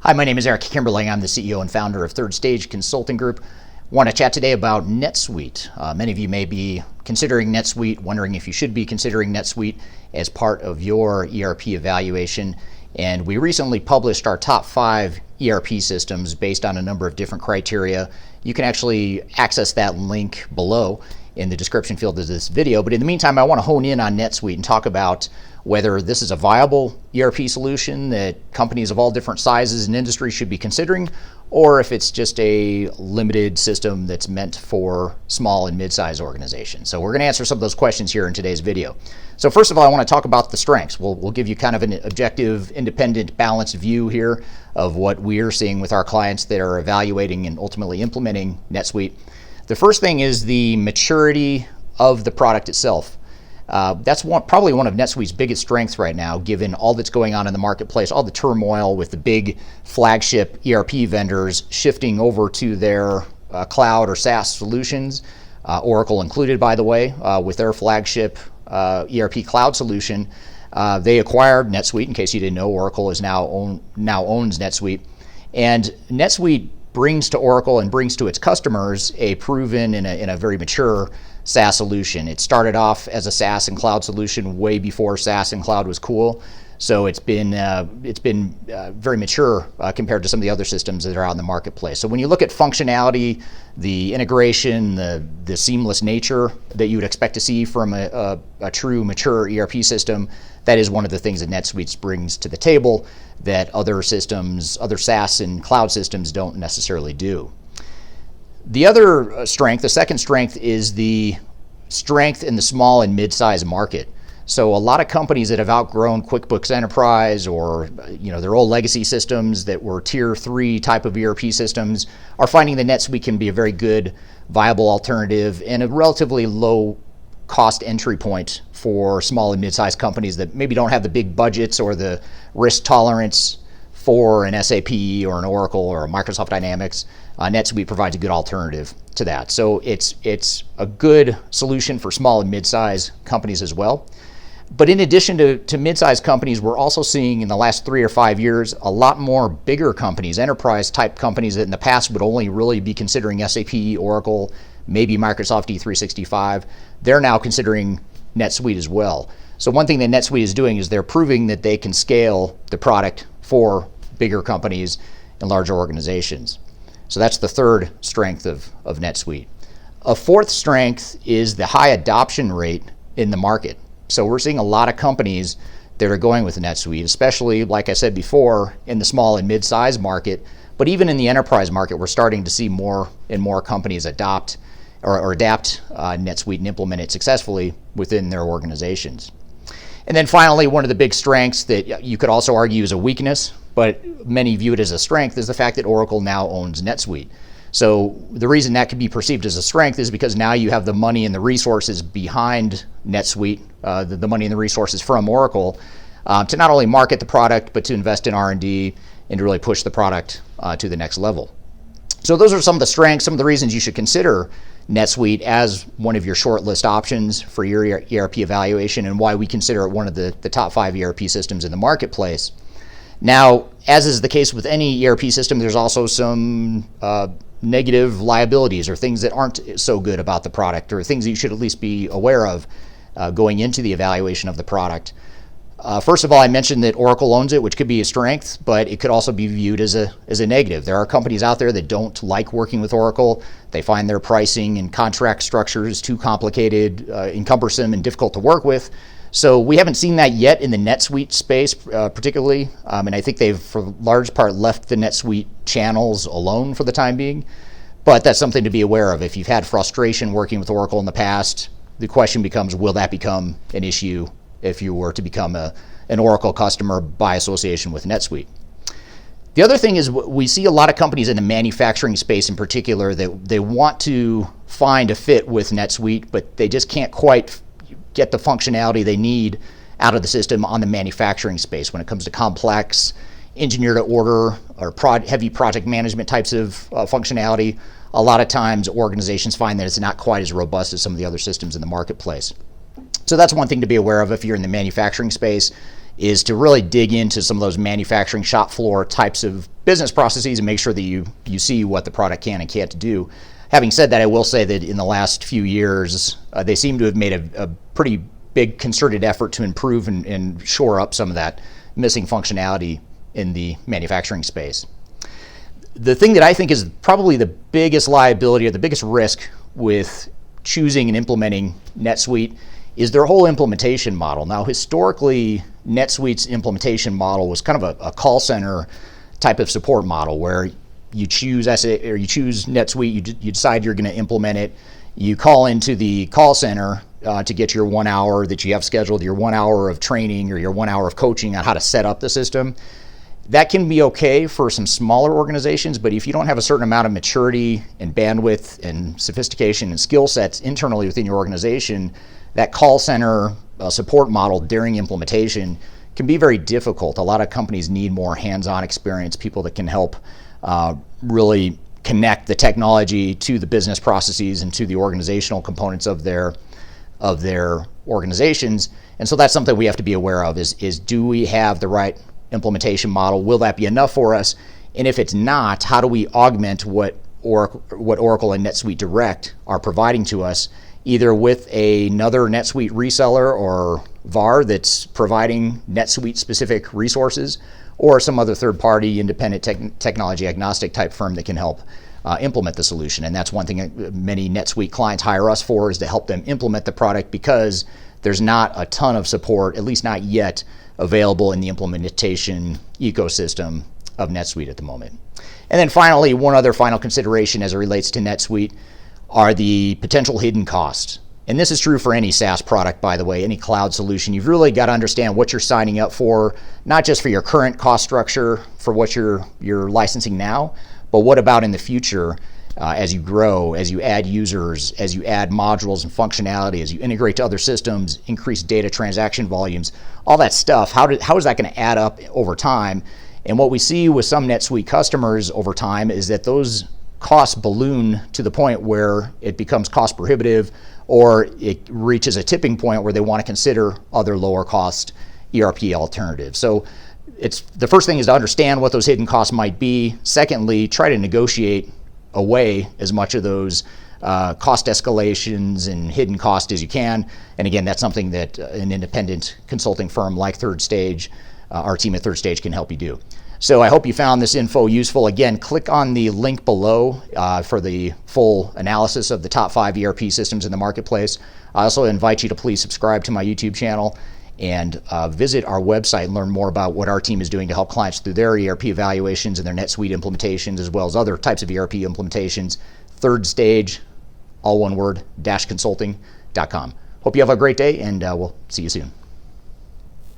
Hi, my name is Eric Kimberling. I'm the CEO and founder of Third Stage Consulting Group. Want to chat today about Netsuite. Many of you may be considering Netsuite, wondering if you should be considering Netsuite as part of your ERP evaluation. And we recently published our top 5 ERP systems based on a number of different criteria. You can actually access that link below in the description field of this video. But in the meantime, I want to hone in on Netsuite and talk about whether this is a viable ERP solution that companies of all different sizes and industries should be considering, or if it's just a limited system that's meant for small and mid-sized organizations. So we're going to answer some of those questions here in today's video. So first of all, I want to talk about the strengths. We'll give you kind of an objective, independent, balanced view here of what we're seeing with our clients that are evaluating and ultimately implementing Netsuite. The first thing is the maturity of the product itself. That's probably one of NetSuite's biggest strengths right now, given all that's going on in the marketplace, all the turmoil with the big flagship ERP vendors shifting over to their cloud or SaaS solutions, Oracle included, by the way, with their flagship ERP cloud solution. They acquired NetSuite. In case you didn't know, Oracle now owns NetSuite. And NetSuite brings to Oracle and brings to its customers a proven and a very mature SaaS solution. It started off as a SaaS and cloud solution way before SaaS and cloud was cool. So it's been very mature compared to some of the other systems that are out in the marketplace. So when you look at functionality, the integration, the seamless nature that you would expect to see from a true mature ERP system, that is one of the things that NetSuite brings to the table that other systems, other SaaS and cloud systems don't necessarily do. The other strength, the second strength, is the strength in the small and mid-sized market. So a lot of companies that have outgrown QuickBooks Enterprise or their old legacy systems that were tier 3 type of ERP systems are finding that NetSuite can be a very good, viable alternative and a relatively low cost entry point for small and mid-sized companies that maybe don't have the big budgets or the risk tolerance for an SAP or an Oracle or a Microsoft Dynamics. NetSuite provides a good alternative to that. So it's a good solution for small and mid-sized companies as well. But in addition to mid-sized companies, we're also seeing in the last 3 or 5 years a lot more bigger companies, enterprise-type companies that in the past would only really be considering SAP, Oracle, maybe Microsoft D365. They're now considering NetSuite as well. So one thing that NetSuite is doing is they're proving that they can scale the product for bigger companies and larger organizations. So that's the third strength of NetSuite. A fourth strength is the high adoption rate in the market. So we're seeing a lot of companies that are going with NetSuite, especially, like I said before, in the small and mid-sized market. But even in the enterprise market, we're starting to see more and more companies adopt or adapt NetSuite and implement it successfully within their organizations. And then finally, one of the big strengths that you could also argue is a weakness, but many view it as a strength, is the fact that Oracle now owns NetSuite. So the reason that could be perceived as a strength is because now you have the money and the resources behind NetSuite, the money and the resources from Oracle, to not only market the product, but to invest in R&D and to really push the product to the next level. So those are some of the strengths, some of the reasons you should consider NetSuite as one of your shortlist options for your ERP evaluation and why we consider it one of the top 5 ERP systems in the marketplace. Now, as is the case with any ERP system, there's also some negative liabilities or things that aren't so good about the product or things that you should at least be aware of going into the evaluation of the product. First of all, I mentioned that Oracle owns it, which could be a strength, but it could also be viewed as a negative. There are companies out there that don't like working with Oracle. They find their pricing and contract structures too complicated, cumbersome, and difficult to work with. So we haven't seen that yet in the NetSuite space particularly, and I think they've, for large part, left the NetSuite channels alone for the time being. But that's something to be aware of. If you've had frustration working with Oracle in the past, the question becomes, will that become an issue if you were to become an Oracle customer by association with NetSuite? The other thing is we see a lot of companies in the manufacturing space in particular that they want to find a fit with NetSuite, but they just can't quite get the functionality they need out of the system on the manufacturing space when it comes to complex engineer to order or heavy project management types of functionality. A lot of times organizations find that it's not quite as robust as some of the other systems in the marketplace. So that's one thing to be aware of if you're in the manufacturing space, is to really dig into some of those manufacturing shop floor types of business processes and make sure that you see what the product can and can't do. Having said that, I will say that in the last few years, they seem to have made a pretty big concerted effort to improve and shore up some of that missing functionality in the manufacturing space. The thing that I think is probably the biggest liability or the biggest risk with choosing and implementing NetSuite is their whole implementation model. Now, historically, NetSuite's implementation model was kind of a call center type of support model where you choose NetSuite, you decide you're going to implement it, you call into the call center to get your 1 hour that you have scheduled, your 1 hour of training or your 1 hour of coaching on how to set up the system. That can be okay for some smaller organizations, but if you don't have a certain amount of maturity and bandwidth and sophistication and skill sets internally within your organization, that call center support model during implementation can be very difficult. A lot of companies need more hands-on experience, people that can help really connect the technology to the business processes and to the organizational components of their organizations. And so that's something we have to be aware of is do we have the right implementation model? Will that be enough for us? And if it's not, how do we augment what Oracle and NetSuite Direct are providing to us, either with another NetSuite reseller or VAR that's providing NetSuite specific resources, or some other third-party independent technology agnostic type firm that can help implement the solution. And that's one thing that many NetSuite clients hire us for, is to help them implement the product, because there's not a ton of support, at least not yet, available in the implementation ecosystem of NetSuite at the moment. And then finally, one other final consideration as it relates to NetSuite are the potential hidden costs. And this is true for any SaaS product, by the way, any cloud solution. You've really got to understand what you're signing up for, not just for your current cost structure, for what you're licensing now, but what about in the future as you grow, as you add users, as you add modules and functionality, as you integrate to other systems, increase data transaction volumes, all that stuff. How is that going to add up over time? And what we see with some NetSuite customers over time is that those costs balloon to the point where it becomes cost prohibitive, or it reaches a tipping point where they want to consider other lower cost ERP alternatives. So the first thing is to understand what those hidden costs might be. Secondly, try to negotiate away as much of those cost escalations and hidden cost as you can. And again, that's something that an independent consulting firm like Third Stage, our team at Third Stage, can help you do. So I hope you found this info useful. Again, click on the link below for the full analysis of the top 5 ERP systems in the marketplace. I also invite you to please subscribe to my YouTube channel and visit our website and learn more about what our team is doing to help clients through their ERP evaluations and their NetSuite implementations, as well as other types of ERP implementations. Third Stage, all one word, -consulting.com. Hope you have a great day, and we'll see you soon.